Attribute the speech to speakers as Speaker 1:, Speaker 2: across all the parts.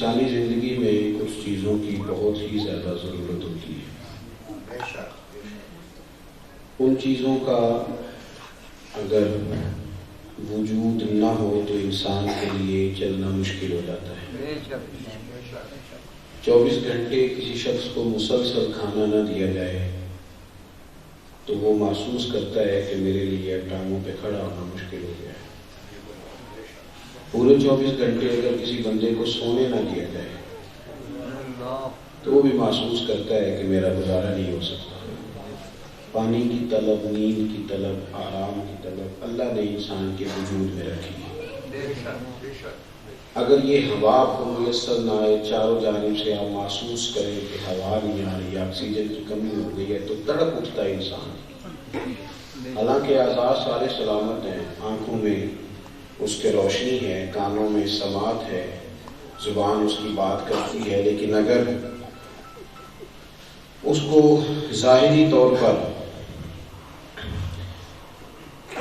Speaker 1: انسانی زندگی میں کچھ چیزوں کی بہت ہی زیادہ ضرورت ہوتی ہے. ان چیزوں کا اگر وجود نہ ہو تو انسان کے لیے چلنا مشکل ہو جاتا ہے. 24 گھنٹے کسی شخص کو مسلسل کھانا نہ دیا جائے تو وہ محسوس کرتا ہے کہ میرے لیے ٹانگوں پہ کھڑا ہونا مشکل ہو گیا ہے. پورے 24 گھنٹے اگر کسی بندے کو سونے نہ دیا جائے تو وہ بھی محسوس کرتا ہے کہ میرا گزارا نہیں ہو سکتا. پانی کی طلب، نیند کی طلب، آرام کی طلب اللہ نے انسان کے وجود میں رکھی ہے. اگر یہ ہوا آپ کو میسر نہ آئے، چاروں جانب سے آپ محسوس کریں کہ ہوا نہیں آ رہی، آکسیجن کی کمی ہو گئی ہے تو تڑپ اٹھتا ہے انسان. حالانکہ اعضاء سارے سلامت ہیں، آنکھوں میں اس کے روشنی ہے، کانوں میں سماعت ہے، زبان اس کی بات کرتی ہے، لیکن اگر اس کو ظاہری طور پر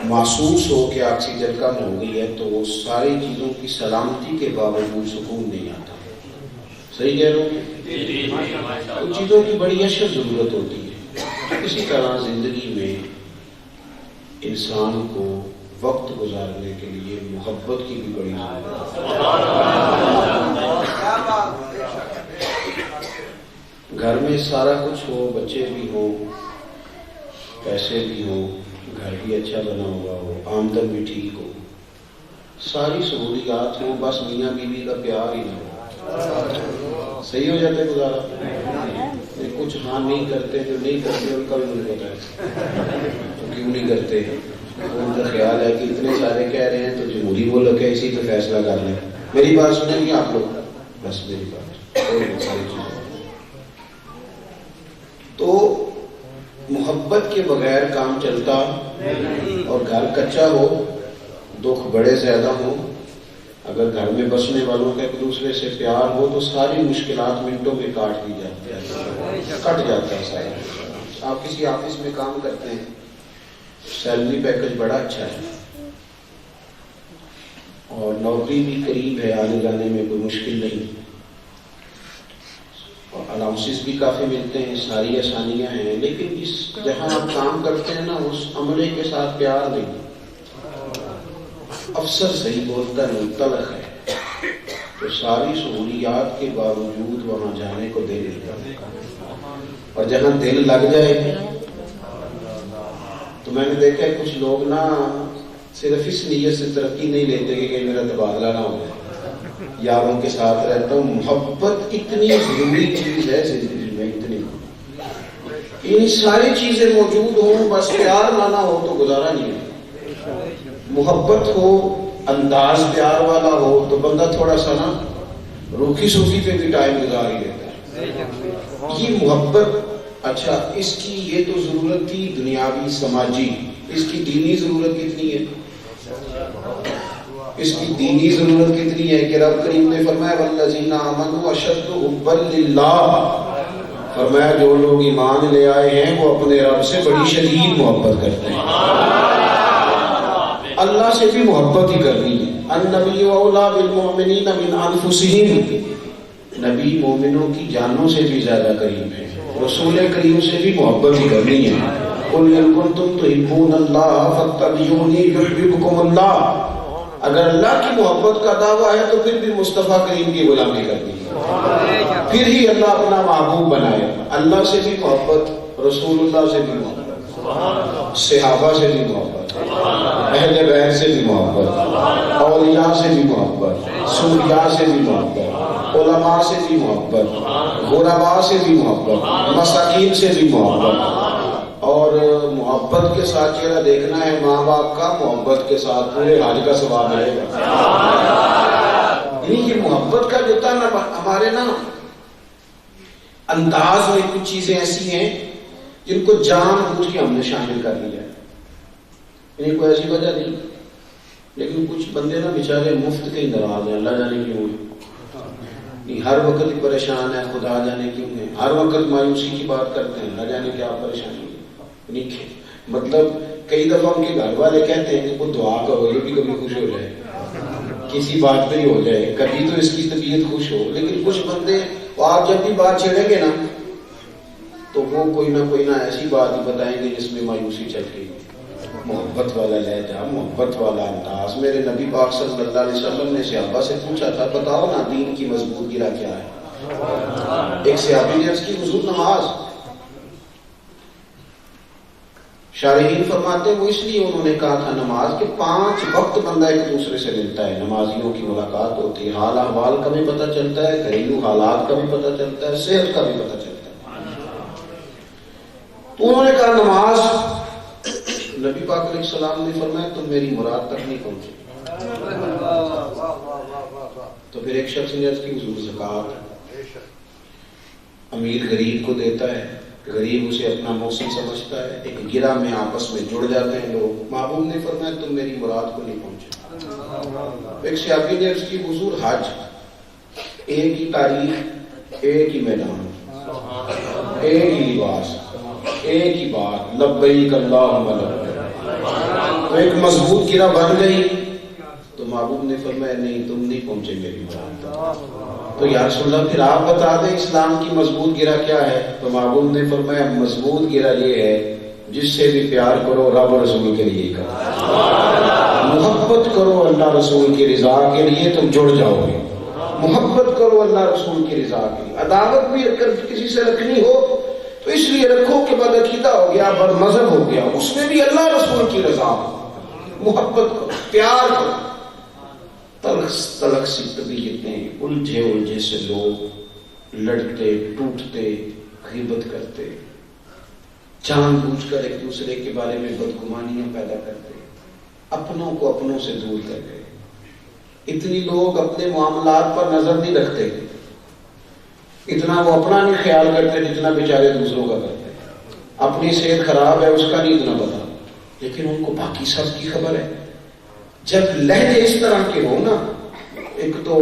Speaker 1: محسوس ہو کہ آکسیجن کم ہو گئی ہے تو وہ ساری چیزوں کی سلامتی کے باوجود سکون نہیں آتا. صحیح کہہ رہا ہوں؟ ان چیزوں کی بڑی اشد ضرورت ہوتی ہے. اسی طرح زندگی میں انسان کو وقت گزارنے کے لیے محبت کی بھی بڑی ضرورت ہے. گھر میں سارا کچھ ہو، بچے بھی ہو، پیسے بھی ہو، گھر بھی اچھا بنا ہوا ہو، آمدن بھی ٹھیک ہو، ساری سہولیات ہوں، بس میاں بیوی کا پیار ہی نہ ہو، صحیح ہو جاتا ہے گزارا. کچھ ہاں نہیں کرتے، جو نہیں کرتے ان کا بھی مجھے پتا ہے کیوں نہیں کرتے. ان کا خیال ہے کہ اتنے سارے کہہ رہے ہیں تو جمہوری ملک ہے، اسی پہ فیصلہ کر لیں. میری بات سنیں گے آپ لوگ؟ بس میری بات ساری چیزیں. تو محبت کے بغیر کام چلتا اور گھر کچا ہو، دکھ بڑے زیادہ ہوں. اگر گھر میں بسنے والوں کا ایک دوسرے سے پیار ہو تو ساری مشکلات منٹوں میں کٹ جاتا ہے سارا. آپ کسی آفس میں کام کرتے ہیں، سیلری پیکج بڑا اچھا ہے اور نوکری بھی قریب ہے، آنے جانے میں کوئی مشکل نہیں، اور الاؤنسز بھی کافی ملتے ہیں، ساری آسانیاں ہیں، لیکن جہاں آپ کام کرتے ہیں نا اس عملے کے ساتھ پیار نہیں. افسر صحیح بولتا نہیں، تلخ ہے، تو ساری سہولیات کے باوجود وہاں جانے کو دل نہیں کرتا. اور جہاں دل لگ جائے تو میں نے دیکھا ہے کچھ لوگ نا صرف اس نیت سے ترقی نہیں لیتے کہ میرا تبادلہ نہ ہو جائے، یاروں کے ساتھ رہتا ہوں. محبت اتنی ضروری چیز ہے زندگی میں، اتنی ان ساری چیزیں موجود ہوں، بس پیار نہ ہو تو گزارا نہیں ہے. محبت ہو، انداز پیار والا ہو تو بندہ تھوڑا سا نا روکھی سوکھی پہ بھی ٹائم گزار ہی لیتا ہے. یہ محبت، اچھا اس کی یہ تو ضرورت تھی دنیاوی سماجی، اس کی دینی ضرورت کتنی ہے؟ اس کی دینی ضرورت کتنی ہے کہ رب کریم نے فرمایا والذین آمنوا اشد حبا للہ، فرمایا جو لوگ ایمان لے آئے ہیں وہ اپنے رب سے بڑی شدید محبت کرتے ہیں. اللہ سے بھی محبت ہی کرنی ہے. النبی اولیٰ بالمؤمنین من انفسہم، نبی مومنوں کی جانوں سے بھی زیادہ قریب ہے. رسول کریم سے بھی محبت ہی کرنی ہے. قل ان کنتم تحبون اللہ فاتبعونی یحببکم اللہ. اگر اللہ کی محبت کا دعویٰ ہے تو پھر بھی مصطفیٰ کریم کی غلامی کرنی ہے، پھر ہی اللہ اپنا محبوب بنائے. اللہ سے بھی محبت، رسول اللہ سے بھی محبت، صحابہ سے بھی محبت، اہل بیت سے بھی محبت، اولیاء سے بھی محبت، سوریاء سے بھی محبت، علماء سے بھی محبت، غرباء سے بھی محبت، مساکین سے بھی محبت. اور محبت کے ساتھ چہرہ دیکھنا ہے ماں باپ کا، محبت کے ساتھ پورے حج کا ثواب ملے گا. یعنی یہ محبت کا جو تھا نا ہمارے نا انداز میں کچھ چیزیں ایسی ہیں جن کو جان بوجھ کے ہم نے شامل کر لیا. یعنی کوئی ایسی وجہ نہیں، لیکن کچھ بندے نا بیچارے مفت کے ہی ناراض ہیں، اللہ جانے کیوں ہے. ہر وقت ہی پریشان ہے، خدا جانے کیوں ہے. ہر وقت مایوسی کی بات کرتے ہیں، اللہ جانے کیا پریشانی. مطلب کئی دفعہ ان کے گھر والے کہتے ہیں کہ وہ دعا کرو یہ بھی کبھی خوش ہو جائے. کسی بات پہ ہی ہو جائے، کبھی تو اس کی طبیعت خوش ہو. لیکن کچھ بندے آپ جب بھی بات چھیڑیں گے نا تو وہ کوئی نہ ایسی بات ہی بتائیں گے جس میں مایوسی چل گئی. محبت والا لہجہ، محبت والا انداز. میرے نبی پاک صلی اللہ علیہ وسلم نے صحابہ سے پوچھا تھا بتاؤ نا دین کی مضبوط گرہ کیا ہے؟ ایک صحابی نے عرض کی حضور نماز. شارحین فرماتے ہیں وہ اس لیے انہوں نے کہا تھا نماز کہ 5 وقت بندہ ایک دوسرے سے ملتا ہے، نمازیوں کی ملاقات ہوتی ہے، حال احوال کا بھی پتہ چلتا ہے، گھریلو حالات کا بھی پتہ چلتا ہے، صحت کا بھی پتہ چلتا ہے. تو انہوں نے کہا نماز. نبی پاک علیہ السلام نے فرمایا تم میری مراد تک نہیں پہنچے. تو پھر ایک شخص نے عرض کی حضور زکوٰۃ. امیر غریب کو دیتا ہے، غریب اسے اپنا محسن سمجھتا ہے، ایک گرہ میں آپس میں جڑ جاتے ہیں لوگ. محبوب نے فرمایا تم میری مراد کو نہیں پہنچے. ایک صحابی نے عرض کی حضور حج، ایک ہی تاریخ، ایک ہی میدان، ایک ہی لباس، ایک ہی بات، لبیک اللہم لبیک. تو ایک مضبوط گرہ بن گئی. تو محبوب نے فرمایا نہیں تم نہیں پہنچے میری مراد. تو یا رسول اللہ پھر آپ بتا دیں اسلام کی مضبوط گرہ کیا ہے؟ تو محبوب نے فرمایا مضبوط گرہ یہ ہے جس سے بھی پیار کرو رب اور رسول کے لیے کرو، محبت کرو اللہ رسول کی رضا کے لیے تم جڑ جاؤ گے. محبت کرو اللہ رسول کی رضا کے لیے. عداوت بھی اگر کسی سے رکھنی ہو تو اس لیے رکھو کہ بدعقیدہ ہو گیا، بد مذہب ہو گیا، اس میں بھی اللہ رسول کی رضا ہو. محبت کرو، پیار کرو. تلخ سی طبیعتیں، الجھے سے لوگ لڑتے ٹوٹتے، غیبت کرتے، جان بوجھ کر ایک دوسرے کے بارے میں بدگمانیاں پیدا کرتے، اپنوں کو اپنوں سے دور کر گئے. اتنی لوگ اپنے معاملات پر نظر نہیں رکھتے، اتنا وہ اپنا نہیں خیال کرتے جتنا بیچارے دوسروں کا کرتے. اپنی صحت خراب ہے اس کا نہیں اتنا پتا، لیکن ان کو باقی سب کی خبر ہے. جب لہجے اس طرح کے ہو نا، ایک تو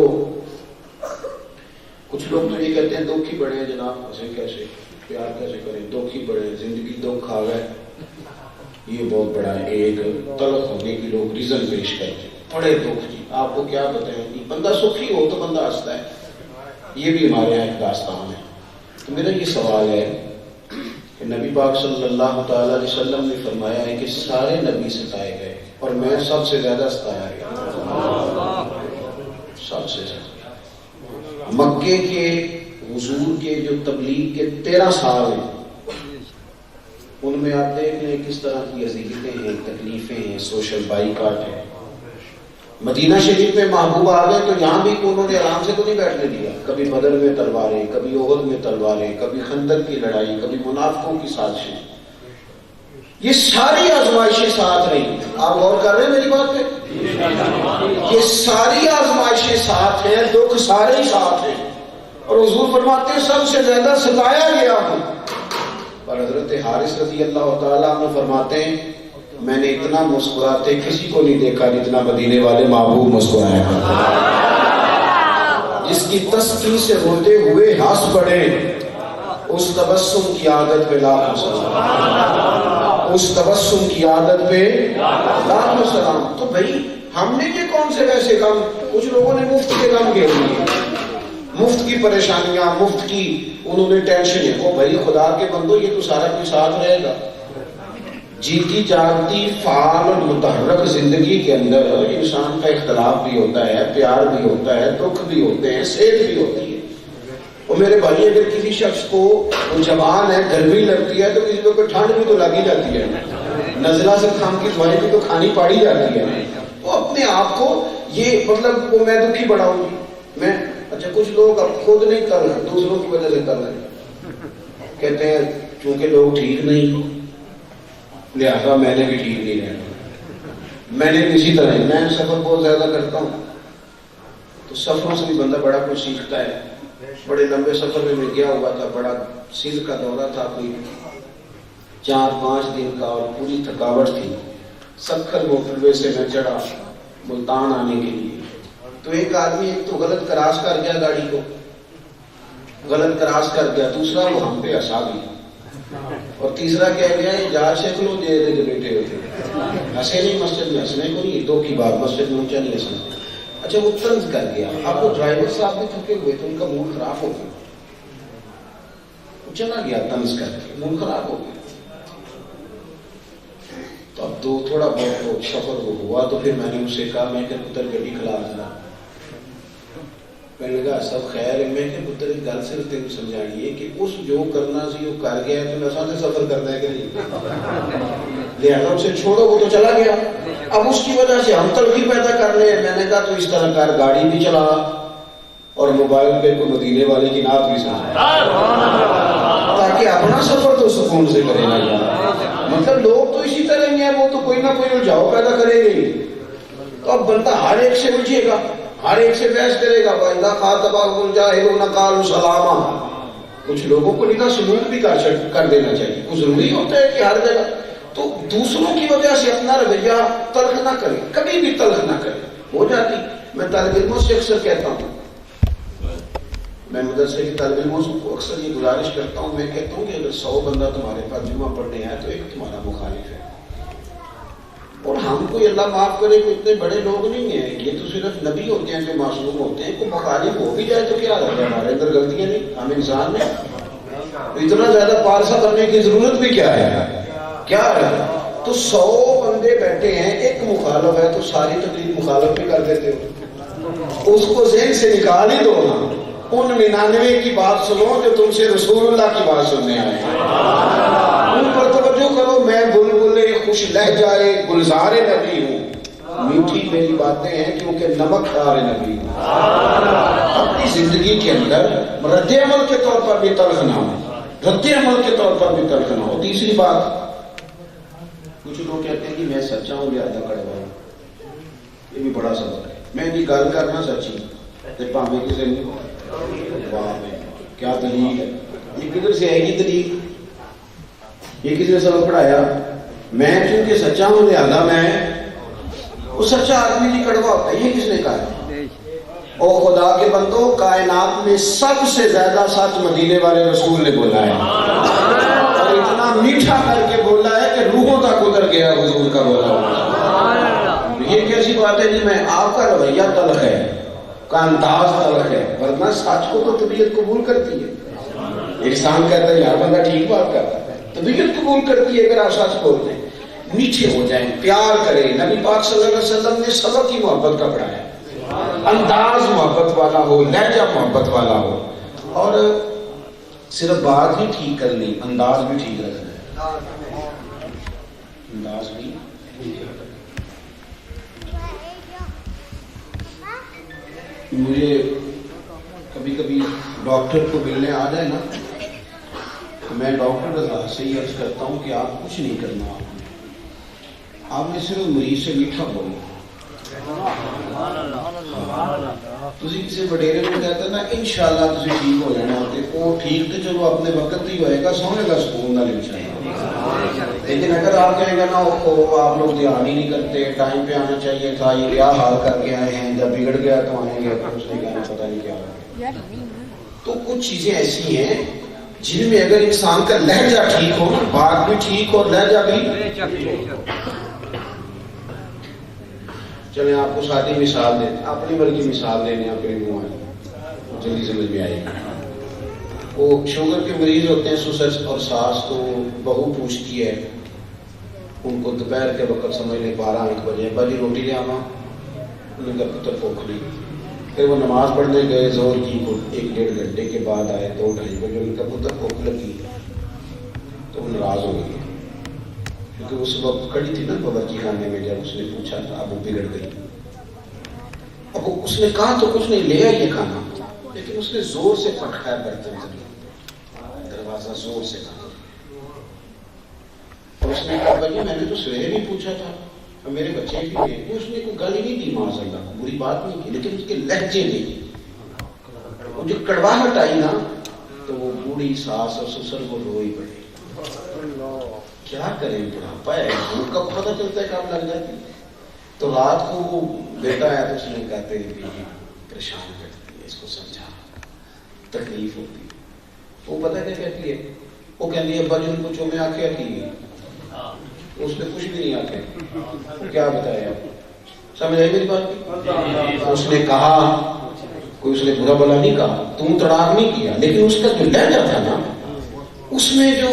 Speaker 1: کچھ لوگ تو یہ کہتے ہیں دکھ ہی بڑے ہیں جناب، اسے کیسے پیار کیسے کریں، دکھ ہی بڑے ہیں، زندگی دکھ آ گئے. یہ بہت بڑا ایک تلخ ہونے کی لوگ ریزن پیش کرتے ہیں، بڑے دکھ. جی آپ کو کیا بتائیں، بندہ سکھی ہو تو بندہ ہنستا ہے. یہ بھی ہمارے یہاں ایک داستان ہے. تو میرا یہ سوال ہے کہ نبی پاک صلی اللہ تعالی علیہ وسلم نے فرمایا ہے کہ سارے نبی ستائے گئے اور میں سب سے زیادہ ستایا گیا. سب سے زیادہ. مکے کے حضور کے جو تبلیغ کے 13 سال ہیں ان میں آپ دیکھ لیں کس طرح کی اذیتیں ہیں، تکلیفیں ہیں، سوشل بائیکاٹ ہے. مدینہ شریف میں محبوب آ گئے تو یہاں بھی انہوں نے آرام سے تو نہیں بیٹھنے دیا. کبھی بدر میں تلواریں، کبھی احد میں تلواریں، کبھی خندق کی لڑائی، کبھی منافقوں کی سازشیں. یہ ساری آزمائشیں ساتھ رہی. آپ غور کر رہے ہیں میری بات پہ؟ یہ ساری آزمائشیں ساتھ ہیں، دکھ سارے ہی ساتھ ہیں. اور حضور فرماتے ہیں سب سے زیادہ ستایا گیا ہوں. اور حضرت حارث رضی اللہ تعالیٰ عنہ فرماتے ہیں میں نے اتنا مسکراتے کسی کو نہیں دیکھا جتنا مدینے والے محبوب مسکرایا کرتے. جس کی تسکین سے روتے ہوئے ہنس پڑے اس تبسم کی عادت پہ لاکھوں سلام، اس تبسم کی عادت پہ لاکھوں سلام. تو بھائی ہم نے یہ کون سے ویسے کام، کچھ لوگوں نے مفت کے کام کیے ہوئے، مفت کی پریشانیاں، مفت کی انہوں نے ٹینشن ہے. وہ بھائی خدا کے بندو یہ تو سارا کوئی ساتھ رہے گا. جیتی جاگتی فعال اور متحرک زندگی کے اندر انسان کا اختلاف بھی ہوتا ہے، پیار بھی ہوتا ہے، دکھ بھی ہوتے ہیں، صحت بھی ہوتی ہے. اور میرے بھائی اگر کسی شخص کو وہ جوان ہے، گرمی لگتی ہے تو کسی کو ٹھنڈ بھی تو لگی جاتی ہے، نزلہ سے کھان کی دوائی بھی تو کھانی پڑی جاتی ہے. تو اپنے آپ کو یہ مطلب وہ میں دکھی بڑھاؤں گی میں. اچھا کچھ لوگ اب خود نہیں کر رہے، دوسروں کی وجہ سے کر رہے، کہتے ہیں چونکہ لوگ ٹھیک نہیں لہذا میں نے بھی ٹھیک نہیں رہنا. میں نے اسی طرح میں سفر بہت زیادہ کرتا ہوں تو سفروں سے بھی بندہ بڑا کچھ سیکھتا ہے. بڑے لمبے سفر میں گیا ہوا تھا، بڑا سندھ کا دورہ تھا، کوئی 4-5 دن کا اور پوری تھکاوٹ تھی. سکھر موٹر وے سے میں چڑھا ملتان آنے کے لیے. تو ایک آدمی ایک تو غلط کراس کر گیا، گاڑی کو غلط کراس کر گیا، دوسرا وہ ہم پہ ہنسا گیا، اور تیسرا کہہ گیا یہ جار سے کلو دے دے جو بیٹے ہوتے ہنسے نہیں. مسجد میں ہنسنے کو نہیں، دو کی بات مسجد میں اونچا نہیں ہنسنا. اچھا وہ طنز کر گیا, اب وہ ڈرائیور صاحب بھی تھکے ہوئے تھے, ان کا موڈ خراب ہو گیا, وہ چلا گیا طنز کر کے, موڈ خراب ہو گیا. تو اب تو تھوڑا بہت سفر ہوا تو پھر میں نے اسے کہا, میں کہ پتر گڈی کھلا دینا. میں نے کہا سب خیر ہے, میں کہ پتر ایک گل صرف تین سمجھانی ہے کہ اس جو کرنا سی وہ کر گیا ہے, تو آسان سے سفر کرنا ہے کہ نہیں, لہٰذا اسے چھوڑو, وہ تو چلا گیا. اب اس کی وجہ سے ہم تلخی پیدا کر رہے ہیں. میں نے کہا تو اس طرح کر, گاڑی بھی چلا اور موبائل پہ کو مدینے والے کی نعت بھی سنا, تاکہ اپنا سفر تو سکون سے کرے گا یار. مطلب لوگ تو اسی طرح ہی ہیں, وہ تو کوئی نہ کوئی الجھاؤ پیدا کرے گی. تو اب بندہ ہر ایک سے الجھے گا, ہر ایک سے بحث کرے گا. وَإِذَا خَاطَبَهُمُ الْجَاهِلُونَ قَالُوا سَلَامًا. کچھ لوگوں کو نکاح سلوک بھی کر دینا چاہیے. وہ ضروری ہوتا ہے کہ ہر جگہ تو دوسروں کی وجہ سے اپنا رویہ تلخ نہ کرے, کبھی بھی تلخ نہ کرے. ہو جاتی, میں طالب علموں سے اکثر کہتا ہوں, میں مدرسے کے طالب علموں کو اکثر یہ گزارش کرتا ہوں, میں کہتا ہوں کہ اگر 100 بندہ تمہارے پاس جمعہ پڑھنے آئے تو ایک تمہارا مخالف ہے. اور ہم کوئی اللہ معاف کرے کوئی اتنے بڑے لوگ نہیں ہیں, یہ تو صرف نبی ہوتے ہیں جو معصوم ہوتے ہیں. کوئی مخالف ہو بھی جائے تو کیا رہتا ہے, ہمارے اندر غلطیاں نہیں, ہم انسان ہیں. اتنا زیادہ پارسا کرنے کی ضرورت بھی کیا ہے, کیا ہے. تو 100 بندے بیٹھے ہیں, ایک مخالف ہے تو ساری تقریر مخالف بھی کر دیتے ہو. اس کو ذہن سے نکال ہی دو نا. ان 99 کی بات سنو جو تم سے رسول اللہ کی بات سننے آئے, ان پر توجہ کرو. میں بلبل خوش لہجائے گلزار نبی ہوں, میٹھی میری باتیں ہیں کیونکہ نمک دار نبی ہوں. اپنی زندگی کے اندر رد عمل کے طور پر بھی تلخ نہ ہو, رد عمل کے طور پر بھی تلخ نہ ہو. تیسری بات, کچھ لوگ کہتے ہیں کہ میں سچا ہوں لہذا کڑوا ہوں. یہ بھی بڑا سبق ہے. میں بھی گل کرنا سچی پاوے کسی نہیں. کیا دلیل ہے, یہ کدھر سے آئے گی دلیل, یہ کس نے سبق پڑھایا. میں چونکہ سچا ہوں لہذا میں, وہ سچا آدمی نہیں کڑوا ہوتا, یہ کس نے کہا. او خدا کے بندو, کائنات میں سب سے زیادہ سچ مدینے والے رسول نے بولا ہے, اور اتنا میٹھا کر کے بولا ہے کہ روحوں تک اتر گیا حضور کا بولا. یہ کیسی بات ہے جی, میں آپ کا رویہ تلخ ہے, کا انداز تلخ ہے, ورنہ سچ کو تو طبیعت قبول کرتی ہے. انسان کہتا ہے یار بندہ ٹھیک بات کرتا ہے, طبیعت قبول کرتی ہے اگر آپ سچ بولتے ہیں. میٹھے ہو جائیں, پیار کریں. نبی پاک صلی اللہ علیہ وسلم نے سبق ہی محبت کا پڑھایا. انداز محبت والا ہو, لہجہ محبت والا ہو, اور صرف بات ہی ٹھیک کرنی, انداز بھی ٹھیک رکھنا ہے. انداز بھی مجھے کبھی کبھی ڈاکٹر کو ملنے آ جائے نا, تو میں ڈاکٹر رضا سے ہی عرض کرتا ہوں کہ آپ کچھ نہیں کرنا, آپ نے صرف مریض سے میٹھا بولنا. تسی کسی وڈیرے کو کہتے نا انشاءاللہ تسی ٹھیک ہو جانا, وہ ٹھیک تو چلو اپنے وقت ہی ہوئے گا, سونے کا سکون نہ انشاءاللہ. لیکن اگر آپ کہیں گے نا آپ لوگ دھیان ہی نہیں کرتے, ٹائم پہ آنا چاہیے تھا, یہ کیا حال کر کے آئے ہیں, جب بگڑ گیا تو آئیں گے, اس نے کہنا پتہ نہیں کیا ہوگا. تو کچھ چیزیں ایسی ہیں جن میں اگر انسان کا لہجہ ٹھیک ہو, بات بھی ٹھیک ہو, لہجہ بھی. چلیں آپ کو سادی مثال دیں, اپنی بلکہ مثال دینے اپنے منہ آئی جلدی سمجھ میں آئے گی. وہ شوگر کے مریض ہوتے ہیں, سسر اور ساس, تو بہو پوچھتی ہے ان کو دوپہر کے وقت سمجھ لیں 12-1 بجے, بھائی روٹی لے آواں, ان کا پتر بھوک نہیں. پھر وہ نماز پڑھنے گئے زور کی, 1-1.5 گھنٹے کے بعد آئے 2-2.5 بجے, ان کا پتر بھوک لگی تو وہ ناراض ہو گئی, کیونکہ اس وقت کھڑی تھی نا باورچی خانے میں. جب اس نے پوچھا تھا اب وہ بگڑ گئی. اب اس نے کہا تو کچھ نہیں, لے آئیے کھانا, لیکن اس نے زور سے پٹکایا برتن سے, دروازہ زور سے کھانا. اور اس نے کہا بھائی میں نے تو سویرے بھی پوچھا تھا, اور میرے بچے بھی تھے. اس نے کوئی گل ہی نہیں دی, معاذ اللہ بری بات نہیں کی, لیکن اس کے لہجے نہیں, وہ جو کڑواہٹ آئی نا, تو وہ بوڑھی ساس اور سسر کو روئی پڑی. کیا کریں, بڑھاپا ہے, ان کا پتہ چلتا ہے کام لگ جاتی. تو رات کو وہ بیٹا ہے تو اس نے کہا تیری بیوی پریشان کرتی ہے, اس کو سمجھا, تکلیف ہوتی ہے. وہ پتہ کیا کہتی ہے, وہ کہتی ہے ابا جی کو جو میں آخیا کی, اس نے کچھ بھی نہیں آخیا. کیا بتایا, سمجھ آئی میری بات؟ اس نے کہا، کوئی اس نے برا بلا نہیں کہا، تم تڑاک نہیں کیا، لیکن اس کا جو لہجہ تھا نا، اس میں جو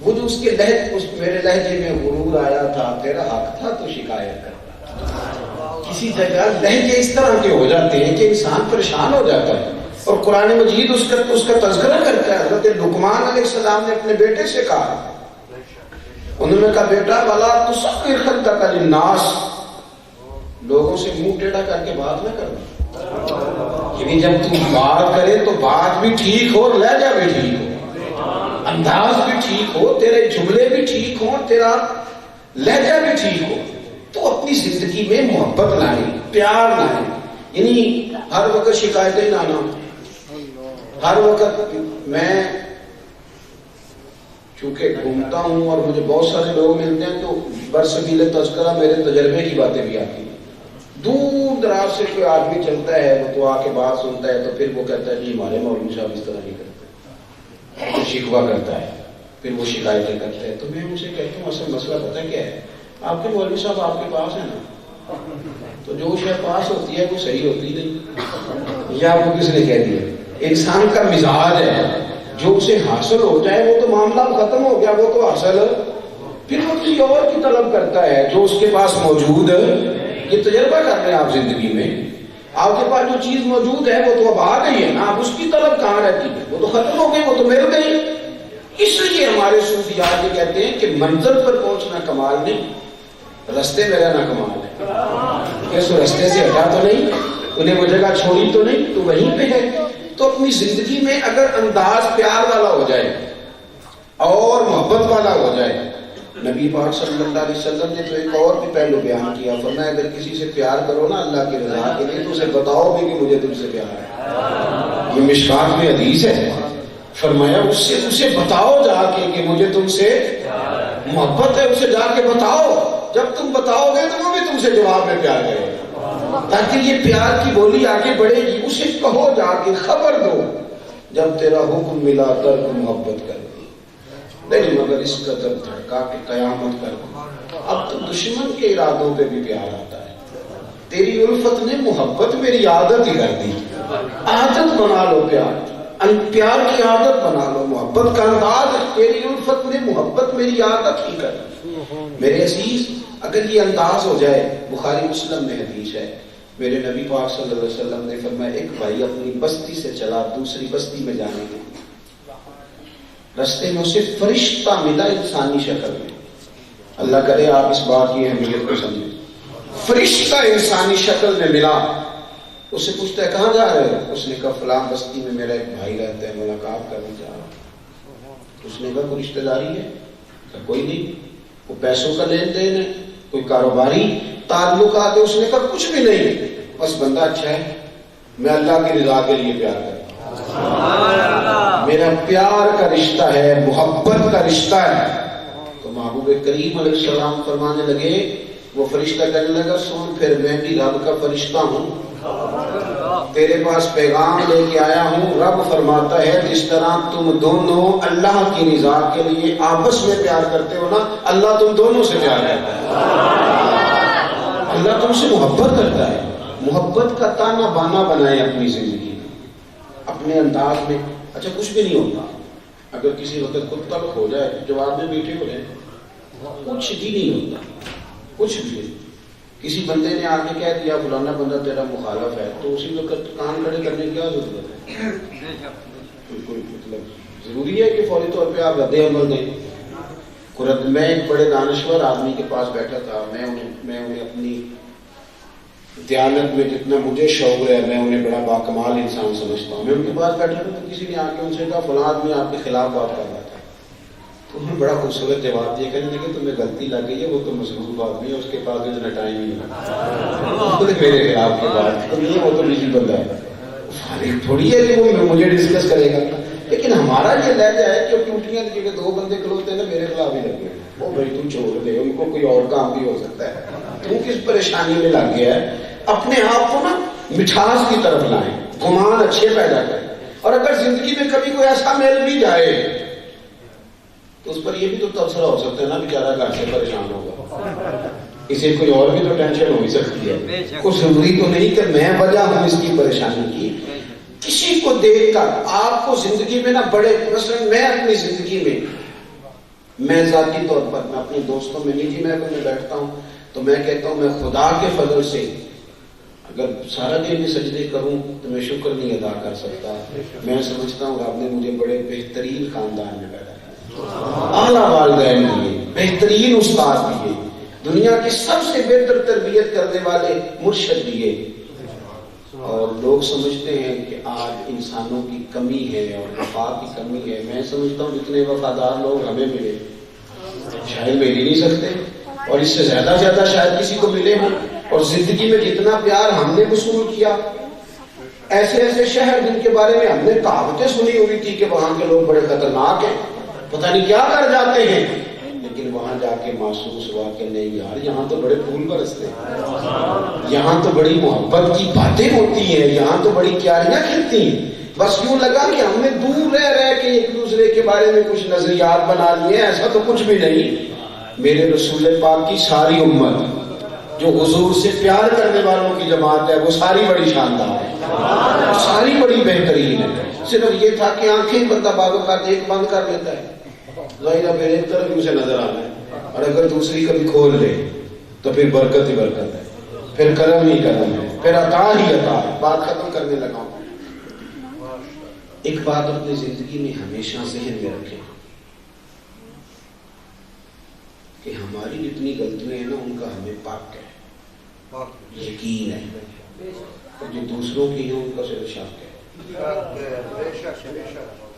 Speaker 1: وہ جو اس کے میرے لہجے میں غرور آیا تھا، تیرا حق تھا تو شکایت کر۔ کسی جگہ لہجے اس طرح کے ہو جاتے ہیں کہ انسان پریشان ہو جاتا ہے، اور قرآن مجید اس کا تذکرہ کرتا ہے۔ حضرت لقمان علیہ السلام نے اپنے بیٹے سے کہا، انہوں نے کہا بیٹا ولا تصغر خدک للناس، لوگوں سے منہ ٹیڑھا کر کے بات نہ کرنا، یعنی جب تم بات کرے تو بات بھی ٹھیک ہو، لہجہ بھی ٹھیک ہو، انداز بھی ٹھیک ہو، تیرے جملے بھی ٹھیک ہو، تیرا لہجہ بھی ٹھیک ہو، تو اپنی زندگی میں محبت لائیں، پیار لائیں، یعنی ہر وقت شکایتیں نہ لاؤں۔ ہر وقت میں چونکہ گھومتا ہوں اور مجھے بہت سارے لوگ ملتے ہیں تو برسبیل تذکرہ میرے تجربے کی باتیں بھی آتی ہیں۔ دور دراز سے کوئی آدمی چلتا ہے، وہ تو آ کے بات سنتا ہے، تو پھر وہ کہتا ہے جی ہمارے مولوی صاحب اس طرح نہیں کرتے، پھر شکوہ کرتا ہے، پھر وہ شکایتیں کرتا ہے۔ تو میں ان سے کہتا ہوں اصل مسئلہ پتہ کیا ہے، آپ کے مولوی صاحب آپ کے پاس ہیں نا، تو جو شے پاس ہوتی ہے وہ صحیح ہوتی نہیں، یا وہ کس نے کہہ دیا؟ انسان کا مزاج ہے، جو اسے حاصل ہو جائے وہ تو معاملہ ختم ہو گیا، وہ تو حاصل، پھر وہ کسی اور کی طلب کرتا ہے جو اس کے پاس موجود ہے۔ یہ تجربہ کر رہے ہیں آپ زندگی میں، آپ کے پاس جو چیز موجود ہے وہ تو اب آ گئی ہے نا، اب اس کی طلب کہاں رہتی ہے؟ وہ تو ختم ہو گئی، وہ تو مل گئی۔ اس لیے ہمارے صوفیات یہ کہتے ہیں کہ منزل پر پہنچنا کمال نہیں، رستے میں رہنا کمال ہے۔ کہ سو رستے سے ہٹا تو نہیں، انہیں وہ جگہ چھوڑی تو نہیں، تو وہیں پہ ہے۔ تو اپنی زندگی میں اگر انداز پیار والا ہو جائے اور محبت والا ہو جائے، نبی پاک صلی اللہ علیہ وسلم نے تو ایک اور بھی پہلو بیان کیا، فرمایا اگر کسی سے پیار کرو نا اللہ کی رضا کے لیے تو اسے بتاؤ بھی کہ مجھے تم سے پیار ہے۔ یہ مشکات میں حدیث ہے، فرمایا اسے بتاؤ جا کے کہ مجھے تم سے محبت ہے، اسے جا کے بتاؤ، جب تم بتاؤ گے تو وہ بھی تم سے جواب میں پیار کرے گا، تاکہ یہ پیار کی بولی آگے بڑھے گی۔ اسے کہو جا کے، خبر دو، جب تیرا حکم ملا ترک محبت کر دی، نہیں مگر اس قدر دھڑکا کہ قیامت کر دی۔ اب تو دشمن کے ارادوں پہ بھی پیار آتا ہے، تیری الفت نے محبت میری عادت ہی کر دی، عادت بنا لو پیار کی عادت بنا لو، محبت کا انداز، تیری الفت نے محبت میری عادت ہی کر دی۔ میرے عزیز اگر یہ انداز ہو جائے، بخاری مسلم میں حدیث ہے، میرے نبی پاک صلی اللہ علیہ وسلم نے فرمایا ایک بھائی اپنی بستی سے چلا دوسری بستی میں جانے کے لیے، رستے میں اسے فرشتہ ملا انسانی شکل میں، اللہ کرے آپ اس بات کی اہمیت کو سمجھیں، فرشتہ انسانی شکل میں ملا، اس سے پوچھتا ہے کہاں جا رہے ہو؟ اس نے کہا فلاں بستی میں میرا ایک بھائی رہتا ہے، ملاقات کرنے جا رہا ہوں۔ اس نے کہا کوئی رشتہ داری ہے؟ کہا کوئی نہیں۔ وہ پیسوں کا لین دین ہے، کوئی کاروباری تعلقات ہے؟ اس نے کہا کچھ بھی نہیں، بس بندہ اچھا ہے، میں اللہ کی رضا کے لیے پیار کرتا ہوں، میرا پیار کا رشتہ ہے، محبت کا رشتہ ہے۔ تو محبوب کریم علیہ السلام فرمانے لگے، وہ فرشتہ کہنے لگا سن پھر میں بھی رب کا فرشتہ ہوں، تیرے پاس پیغام لے کے آیا ہوں۔ رب فرماتا ہے جس طرح تم دونوں اللہ کی رضا کے لیے آپس میں پیار کرتے ہو نا، اللہ تم دونوں سے پیار کرتا ہے، اللہ تم سے محبت کرتا ہے۔ محبت کا تانا بانا بنائے اپنی زندگی میں، اپنے انداز میں۔ اچھا کچھ بھی نہیں ہوتا اگر کسی وقت خود تلخ ہو جائے، جو آدمی بیٹھے ہو جائے، کچھ بھی نہیں ہوتا، کچھ بھی۔ کسی بندے نے آ کے کہہ دیا فلانا بندہ تیرا مخالف ہے، تو اسی وقت کان کھڑے کرنے کی کیا ضرورت ہے؟ بالکل مطلب ضروری ہے کہ فوری طور پہ آپ رد عمل دیں۔ میں ایک بڑے دانشور آدمی کے پاس بیٹھا تھا، میں انہیں اپنی دیانت میں جتنا مجھے شوق ہے میں انہیں بڑا باکمال انسان سمجھتا ہوں۔ میں ان کے پاس بیٹھا تھا تو کسی نے آ کے ان سے کہا فلاں آدمی آپ کے خلاف بات کر رہا تھا، تو انہوں نے بڑا خوبصورت جواب دیا، کہنے لگے تمہیں غلطی لگ گئی ہے، وہ تو مصروف آدمی ہے، اس کے پاس اتنا ٹائم ہی نہیں میرے خلاف کی بات تو نہیں، وہ تو بزی بندہ ہے، فارغ تھوڑی ہے کہ وہ مجھے ڈسکس کرے گا۔ لیکن ہمارا یہ لہجہ ہے کہ ٹوٹیاں جگہ دو بندے کھلوتے ہیں نا میرے خلاف ہی لگ گئے، وہ بھائی تم چھوڑ دے، ان کو کوئی اور کام بھی ہو سکتا ہے، تم کس پریشانی میں لگ گیا ہے۔ اپنے آپ کو نا مٹھاس کی طرف لائیں، گمان اچھے پیدا کریں، اور اگر زندگی میں کبھی کوئی ایسا مل بھی جائے تو اس پر یہ بھی تو تبصرہ ہو سکتا ہے نا، بیچارہ گھر سے پریشان ہوگا، اسے کوئی اور بھی تو ٹینشن ہو ہی سکتی ہے، کوئی ضروری تو نہیں کہ میں وجہ ہوں اس کی پریشانی کی۔ کسی کو دیکھ کر آپ کو زندگی میں نہ بڑے، مثلا میں اپنی زندگی میں ذاتی طور پر میں اپنے دوستوں میں نہیں جی، میں بیٹھتا ہوں تو میں کہتا ہوں میں خدا کے فضل سے اگر سارا دن بھی سجدے کروں تو میں شکر نہیں ادا کر سکتا۔ میں سمجھتا ہوں آپ نے مجھے بڑے بہترین خاندان میں پیدا کیا، اعلیٰ والدین دیے، بہترین استاد دیے، دنیا کی سب سے بہتر تربیت کرنے والے مرشد دیے، اور لوگ سمجھتے ہیں کہ آج انسانوں کی کمی ہے اور وفا کی کمی ہے۔ میں سمجھتا ہوں جتنے وفادار لوگ ہمیں ملے شاید مل ہی نہیں سکتے، اور اس سے زیادہ شاید کسی کو ملے ہوں، اور زندگی میں جتنا پیار ہم نے وصول کیا، ایسے ایسے شہر جن کے بارے میں ہم نے کہاوتیں سنی ہوئی تھی کہ وہاں کے لوگ بڑے خطرناک ہیں، پتہ نہیں کیا کر جاتے ہیں، لیکن وہاں جا کے محسوس ہوا کہ نہیں یار یہاں تو بڑے پھول برستے ہیں، یہاں تو بڑی محبت کی باتیں ہوتی ہیں، یہاں تو بڑی کیاریاں کھلتی ہیں۔ بس یوں لگا کہ ہم نے دور رہ کے ایک دوسرے کے بارے میں کچھ نظریات بنا لیے، ایسا تو کچھ بھی نہیں۔ میرے رسول پاک کی ساری امت جو حضور سے پیار کرنے والوں کی جماعت ہے وہ ساری بڑی شاندار ہے، ساری بڑی بہترین ہے۔ صرف یہ تھا کہ آنکھیں بندہ بعض اوقات ایک بند کر لیتا ہے، ظاہر ہے ایک طرف ہی اسے نظر آنا ہے، اور اگر دوسری کبھی کھول لے تو پھر برکت ہی برکت ہے، پھر کرم ہی کرم ہے، پھر عطا ہی عطا ہے۔ بات ختم کرنے لگا ہوں۔ ایک بات اپنی زندگی میں ہمیشہ ذہن میں رکھیں کہ ہماری جتنی غلطیاں ہیں نا ان کا ہمیں پاک ہے، یقین ہے، اور جو دوسروں کی ہیں ان کا صرف شک ہے۔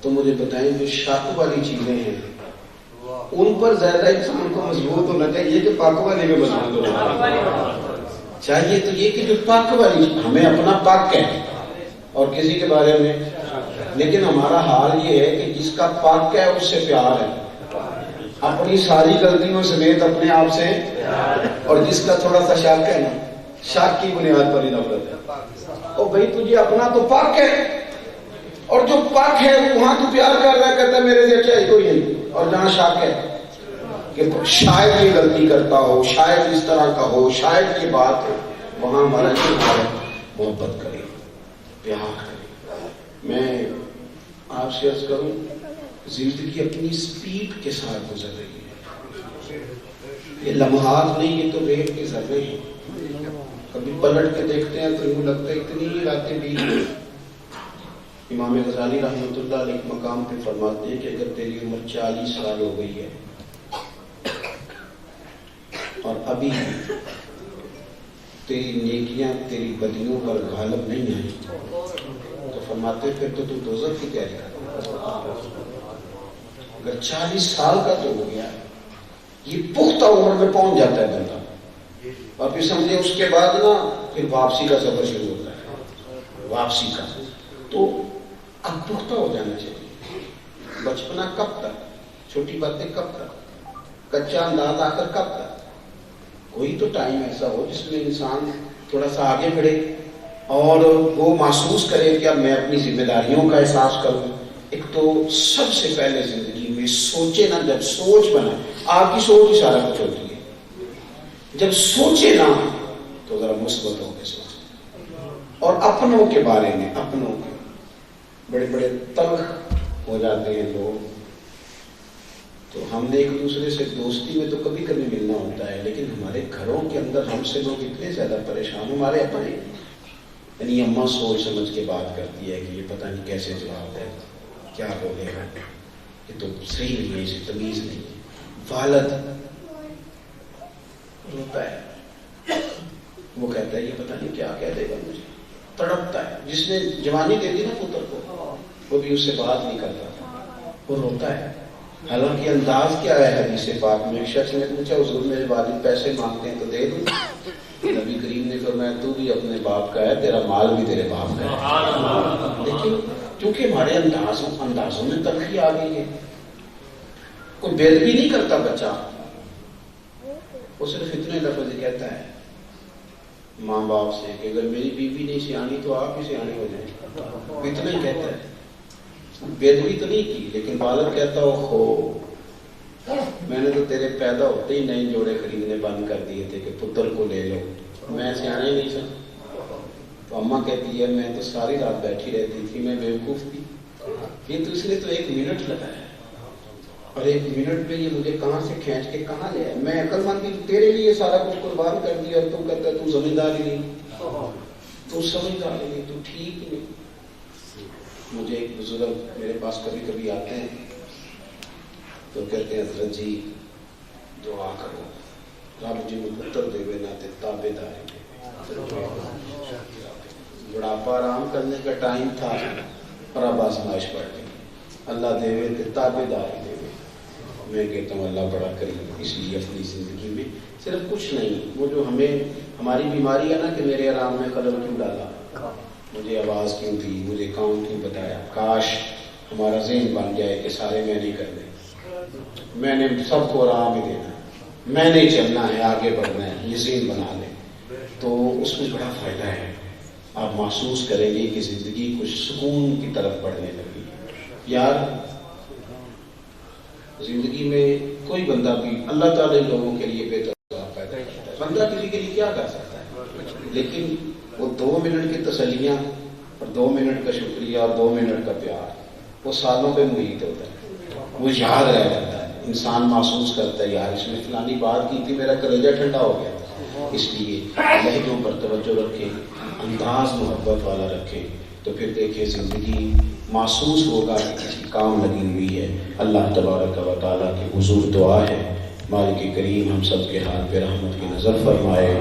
Speaker 1: تو مجھے بتائیں جو شک والی چیزیں ہیں ان پر زیادہ انسان کو مضبوط ہونا چاہیے کہ پاک والی میں مضبوط ہونا چاہیے؟ تو یہ کہ جو پاک والی ہمیں اپنا پاک ہے اور کسی کے بارے میں، لیکن ہمارا حال یہ ہے کہ جس کا پاک ہے اس سے پیار ہے، اپنی ساری غلطیوں سمیت اپنے آپ سے، اور جس کا تھوڑا سا شک ہے نا، شک کی بنیاد پر ہی نفرت ہے۔ او بھائی تجھے اپنا تو پاک ہے، اور جو پاک ہے وہاں تو پیار کر رہا ہے، کہتا ہے میرے سے اچھا ہی کوئی نہیں، اور جہاں شک ہے کہ شاید یہ غلطی کرتا ہو، شاید اس طرح کا ہو، شاید یہ بات ہو، وہاں ہمارا محبت کرے، پیار کرے۔ میں آپ سے عرض کروں زندگی اپنی سپیڈ کے ساتھ گزر رہی ہے، یہ لمحات نہیں، یہ تو ریت کے ذرے ہیں۔ کبھی پلٹ کے دیکھتے ہیں تو یوں لگتا ہے اتنی راتیں بیت گئی۔ امام غزالی رحمۃ اللہ علیہ مقام پہ فرماتے ہیں کہ اگر تیری عمر 40 سال ہو گئی ہے اور ابھی تیری نیکیاں تیری بدیوں پر غالب نہیں آئی تو فرماتے پھر تو دوزخ کی تیاری کر۔ اگر 40 سال کا تو ہو گیا، یہ پختہ عمر میں پہنچ جاتا ہے بندہ، اور پھر سمجھے اس کے بعد نا پھر واپسی کا سفر شروع ہوتا ہے، واپسی کا۔ تو اب پختہ ہو جانا چاہیے۔ بچپنا کب تک، چھوٹی باتیں کب تک، کچا انداز آ کر کب تک؟ کوئی تو ٹائم ایسا ہو جس میں انسان تھوڑا سا آگے بڑھے اور وہ محسوس کرے کہ اب میں اپنی ذمہ داریوں کا احساس کروں۔ ایک تو سب سے پہلے زندگی میں سوچے نا، جب سوچ بنا، آپ کی سوچ ہی سارا کچھ ہوتی ہے، جب سوچے نا تو ذرا مثبت ہو کے سوچے، اور اپنوں کے بارے میں، اپنوں کے بڑے بڑے تلخ ہو جاتے ہیں لوگ۔ تو ہم نے ایک دوسرے سے دوستی میں تو کبھی کبھی ملنا ہوتا ہے، لیکن ہمارے گھروں کے اندر ہم سے لوگ اتنے زیادہ پریشان، ہمارے اپنے، یعنی اماں سوچ سمجھ کے بات کرتی ہے کہ یہ پتہ نہیں کیسے جواب ہے، کیا بولے گا، یہ تو صحیح نہیں ہے، اسے تمیز نہیں ہے۔ والد روتا ہے، وہ کہتا ہے یہ پتہ نہیں کیا کہہ دے گا مجھے، تڑپتا ہے۔ جس نے جوانی دے دی نا پتر کو، وہ بھی اس سے بات نہیں کرتا، وہ روتا ہے۔ حالانکہ انداز کیا ہے حدیث پاک میں، ایک شخص نے پوچھا حضور میرے والد پیسے مانگتے ہیں تو دے دوں؟ نبی کریم نے فرمایا تو بھی اپنے باپ کا ہے، تیرا مال بھی تیرے باپ کا ہے۔ لیکن کیونکہ ہمارے اندازوں میں تلخی آ گئی ہے، کوئی بے ادبی نہیں کرتا بچہ، وہ صرف اتنے لفظ کہتا ہے ماں باپ سے کہ اگر میری بیوی نہیں سیانی تو آپ ہی سیانے ہو جائیں، اتنا ہی کہتا ہے۔ بے ادبی تو نہیں کی، لیکن والد کہتا ہو میں نے تو تیرے پیدا ہوتے ہی نئے جوڑے خریدنے بند کر دیے تھے کہ پتر کو لے لو، میں سیاح ہی نہیں سا۔ تو اماں کہتی ہے میں تو ساری رات بیٹھی رہتی تھی، میں بیوقوف تھی، یہ تو اس نے تو 1 منٹ لگایا اور 1 منٹ میں یہ مجھے کہاں سے کھینچ کے کہاں لے آیا۔ میں عقل مند کی تیرے لیے سارا کچھ قربان کر دیا اور تم کہتا ہے تو سمجھدار ہی نہیں، تو سمجھدار ہی نہیں، تو ٹھیک ہی نہیں۔ مجھے ایک بزرگ میرے پاس کبھی کبھی آتے ہیں تو کہتے ہیں حضرت جی دعا کرو رب جی میں پتر دے ہوئے ناتے تابے داری بڑھاپا آرام کرنے کا ٹائم تھا اور اب آزمائش پڑ گئی، اللہ دے ہوئے تے تابے داری دے ہوئے۔ میں کہتا ہوں اللہ بڑا کریم، اس لیے اپنی زندگی میں صرف کچھ نہیں، وہ جو ہمیں ہماری بیماری ہے نا کہ میرے آرام میں قدم کیوں ڈالا، مجھے آواز کیوں دی، مجھے کام کیوں بتایا۔ کاش ہمارا ذہن بن جائے کہ سارے میں نہیں کرنے، میں نے سب کو آرام ہی دینا، میں نے چلنا ہے، آگے بڑھنا ہے، یہ ذہن بنا لیں تو اس میں بڑا فائدہ ہے۔ آپ محسوس کریں گے کہ زندگی کچھ سکون کی طرف بڑھنے لگی۔ یار زندگی میں کوئی بندہ بھی اللہ تعالی لوگوں کے لیے بہتر پیدا کرتا ہے، بندہ کسی کے لیے کیا کر سکتا ہے، لیکن وہ 2 منٹ کی تسلیاں اور 2 منٹ کا شکریہ اور 2 منٹ کا پیار وہ سالوں پہ محیط ہوتا ہے، وہ یاد رہ جاتا ہے، انسان محسوس کرتا ہے یار اس میں فلانی بات کی تھی، میرا کلیجہ ٹھنڈا ہو گیا۔ اس لیے لہجوں پر توجہ رکھیں، انداز محبت والا رکھیں، تو پھر دیکھیں زندگی محسوس ہوگا کہ کسی کام لگی ہوئی ہے۔ اللہ تبارک و تعالیٰ کی حضور دعا ہے مالک کریم ہم سب کے حال پہ رحمت کی نظر فرمائے۔